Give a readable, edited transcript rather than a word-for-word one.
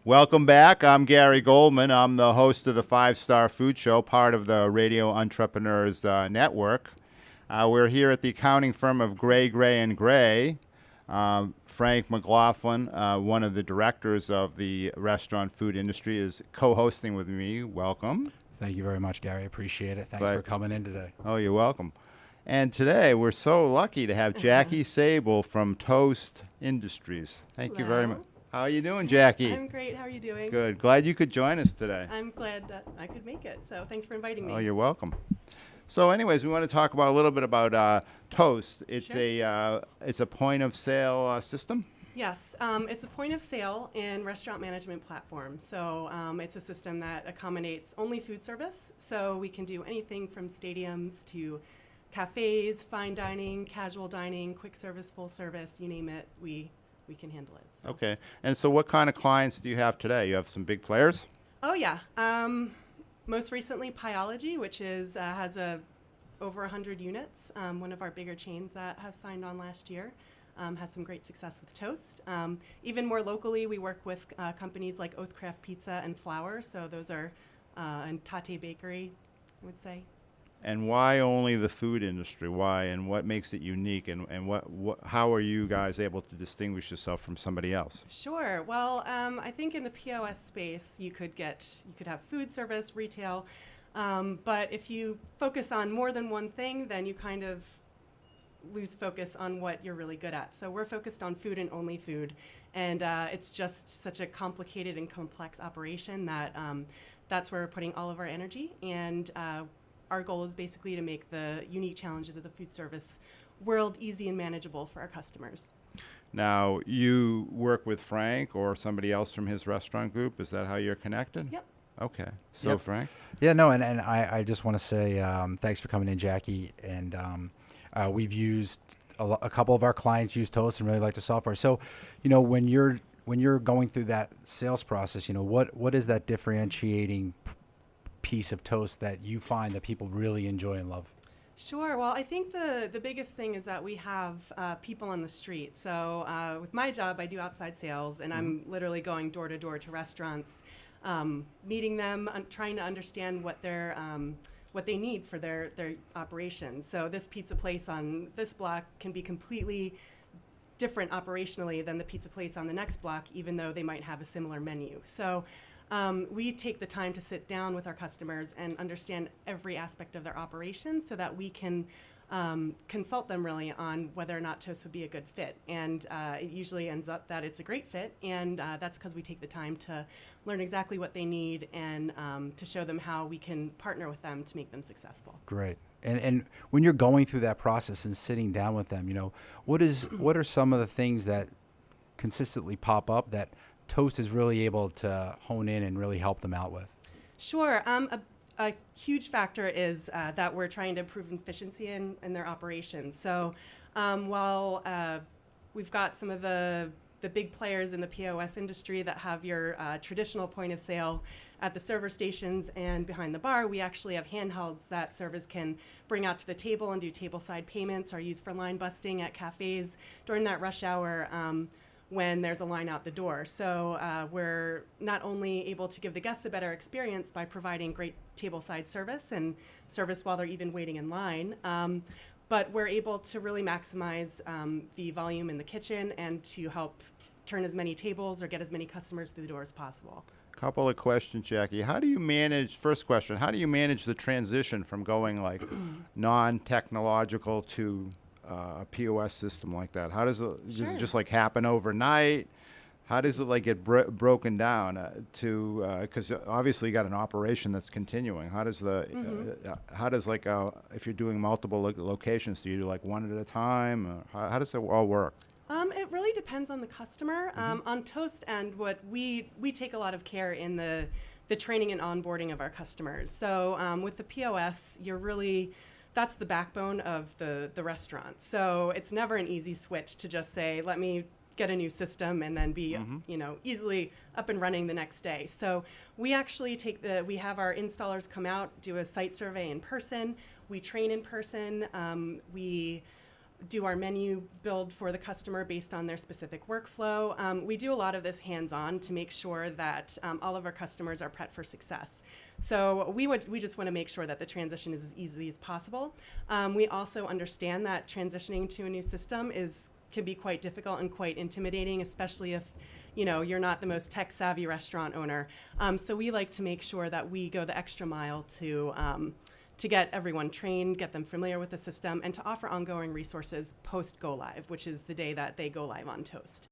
Welcome back. I'm Gary Goldman. I'm the host of the Five Star Food Show, part of the Radio Entrepreneurs Network. We're here at the accounting firm of Gray, and Gray. Frank McLaughlin, one of the directors of the restaurant food industry, is co-hosting with me. Welcome. Thank you very much, Gary. Appreciate it. Thanks for coming in today. Oh, you're welcome. And today we're so lucky to have Jackie Sabol from Toast Industries. Thank you very much. How are you doing, Jackie? I'm great. How are you doing? Good. Glad you could join us today. I'm glad that I could make it. So thanks for inviting me. Oh, you're welcome. So, anyways, we want to talk about a little bit about Toast. It's a point of sale system. Yes, it's a point of sale and restaurant management platform. So it's a system that accommodates only food service. So we can do anything from stadiums to cafes, fine dining, casual dining, quick service, full service, you name it. We can handle it. So. Okay. And so what kind of clients do you have today? You have some big players? Oh, yeah. Most recently, Pyology, which has over 100 units, one of our bigger chains that have signed on last year. Has some great success with Toast. Even more locally, we work with companies like Oathcraft Pizza and Flour. So those are, and Tate Bakery, I would say. And why only the food industry? Why, and what makes it unique? And how are you guys able to distinguish yourself from somebody else? Sure. Well, I think in the POS space, you could have food service, retail, but if you focus on more than one thing, then you kind of lose focus on what you're really good at. So we're focused on food and only food, and it's just such a complicated and complex operation that that's where we're putting all of our energy. And our goal is basically to make the unique challenges of the food service world easy and manageable for our customers. Now, you work with Frank or somebody else from his restaurant group. Is that how you're connected? Yep. Okay. So, Yep. Frank? Yeah, no, and I just want to say thanks for coming in, Jackie. And we've used a couple of our clients use Toast and really like the software. So, when you're going through that sales process, what is that differentiating piece of Toast that you find that people really enjoy and love? Sure. Well, I think the biggest thing is that we have people on the street. So with my job, I do outside sales, and I'm literally going door to door to restaurants, meeting them, trying to understand what they need for their operations. So this pizza place on this block can be completely different operationally than the pizza place on the next block, even though they might have a similar menu. So we take the time to sit down with our customers and understand every aspect of their operation so that we can consult them really on whether or not Toast would be a good fit. And it usually ends up that it's a great fit, and that's because we take the time to learn exactly what they need and to show them how we can partner with them to make them successful. Great. And when you're going through that process and sitting down with them, what are some of the things that consistently pop up that Toast is really able to hone in and really help them out with? Sure. A huge factor is that we're trying to improve efficiency in their operations. So while we've got some of the big players in the POS industry that have your traditional point of sale at the server stations and behind the bar, we actually have handhelds that servers can bring out to the table and do table-side payments or use for line busting at cafes during that rush hour when there's a line out the door. So we're not only able to give the guests a better experience by providing great table-side service and service while they're even waiting in line, but we're able to really maximize the volume in the kitchen and to help turn as many tables or get as many customers through the door as possible. Couple of questions, Jackie. First question, how do you manage the transition from going like non-technological to a POS system like that? How does it, does it just like happen overnight? How does it like get broken down because obviously you got an operation that's continuing. How does if you're doing multiple locations, do you do like one at a time? How does it all work? It really depends on the customer. On Toast end, what we take a lot of care in the training and onboarding of our customers. So with the POS, that's the backbone of the restaurant. So it's never an easy switch to just say, let me get a new system and then be easily up and running the next day. So we actually we have our installers come out, do a site survey in person. We train in person. We do our menu build for the customer based on their specific workflow. We do a lot of this hands-on to make sure that all of our customers are prepped for success. So we just want to make sure that the transition is as easy as possible. We also understand that transitioning to a new system can be quite difficult and quite intimidating, especially if you're not the most tech-savvy restaurant owner. So we like to make sure that we go the extra mile to get everyone trained, get them familiar with the system, and to offer ongoing resources post-go live, which is the day that they go live on Toast.